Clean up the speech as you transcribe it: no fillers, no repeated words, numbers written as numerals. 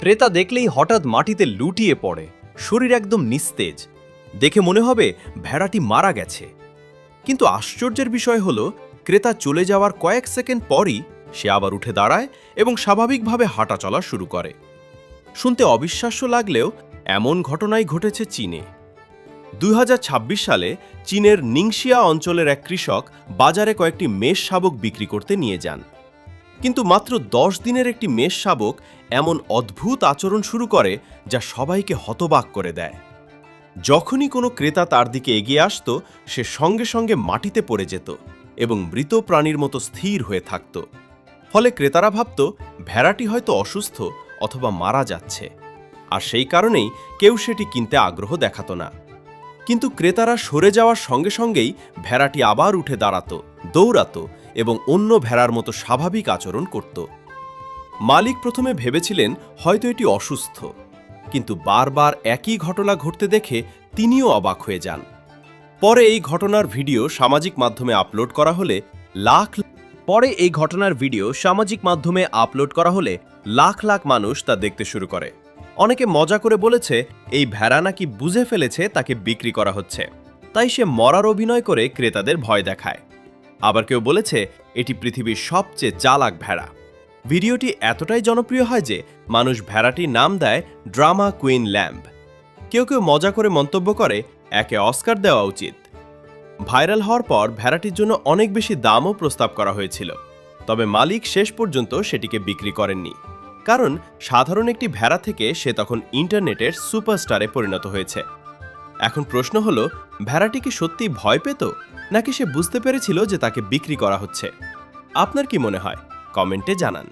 ক্রেতা দেখলেই হঠাৎ মাটিতে লুটিয়ে পড়ে, শরীর একদম নিস্তেজ। দেখে মনে হবে ভেড়াটি মারা গেছে। কিন্তু আশ্চর্যের বিষয় হলো, ক্রেতা চলে যাওয়ার কয়েক সেকেন্ড পরই সে আবার উঠে দাঁড়ায় এবং স্বাভাবিকভাবে হাঁটা চলা শুরু করে। শুনতে অবিশ্বাস্য লাগলেও এমন ঘটনাই ঘটেছে চীনে। 2026 সালে চীনের নিংশিয়া অঞ্চলের এক কৃষক বাজারে কয়েকটি মেষ শাবক বিক্রি করতে নিয়ে যান। কিন্তু মাত্র 10 দিনের একটি মেষ শাবক এমন অদ্ভুত আচরণ শুরু করে যা সবাইকে হতবাক করে দেয়। যখনই কোনো ক্রেতা তার দিকে এগিয়ে আসত, সে সঙ্গে সঙ্গে মাটিতে পড়ে যেত এবং মৃত প্রাণীর মতো স্থির হয়ে থাকত। ফলে ক্রেতারা ভাবত ভেড়াটি হয়তো অসুস্থ অথবা মারা যাচ্ছে, আর সেই কারণেই কেউ সেটি কিনতে আগ্রহ দেখাত না। কিন্তু ক্রেতারা সরে যাওয়ার সঙ্গে সঙ্গেই ভেড়াটি আবার উঠে দাঁড়াত, দৌড়াত এবং অন্য ভেড়ার মতো স্বাভাবিক আচরণ করত। মালিক প্রথমে ভেবেছিলেন হয়তো এটি অসুস্থ, কিন্তু বারবার একই ঘটনা ঘটতে দেখে তিনিও অবাক হয়ে যান। পরে এই ঘটনার ভিডিও সামাজিক মাধ্যমে আপলোড করা হলে লাখ লাখ মানুষ তা দেখতে শুরু করে। অনেকে মজা করে বলেছে এই ভেড়া নাকি বুঝে ফেলেছে তাকে বিক্রি করা হচ্ছে, তাই সে মরার অভিনয় করে ক্রেতাদের ভয় দেখায়। আবার কেউ বলেছে এটি পৃথিবীর সবচেয়ে চালাক ভেড়া। ভিডিওটি এতটাই জনপ্রিয় হয় যে মানুষ ভেড়াটির নাম দেয় ড্রামা কুইন ল্যাম্ব। কেউ কেউ মজা করে মন্তব্য করে একে অস্কার দেওয়া উচিত। ভাইরাল হওয়ার পর ভেড়াটির জন্য অনেক বেশি দামও প্রস্তাব করা হয়েছিল, তবে মালিক শেষ পর্যন্ত সেটিকে বিক্রি করেননি, কারণ সাধারণ একটি ভেড়া থেকে সে তখন ইন্টারনেটের সুপারস্টারে পরিণত হয়েছে। এখন প্রশ্ন হলো, ভেড়াটি কি সত্যি ভয় পেত, নাকি সে বুঝতে পেরেছিল যে তাকে বিক্রি করা হচ্ছে? আপনার কি মনে হয়? কমেন্টে জানান।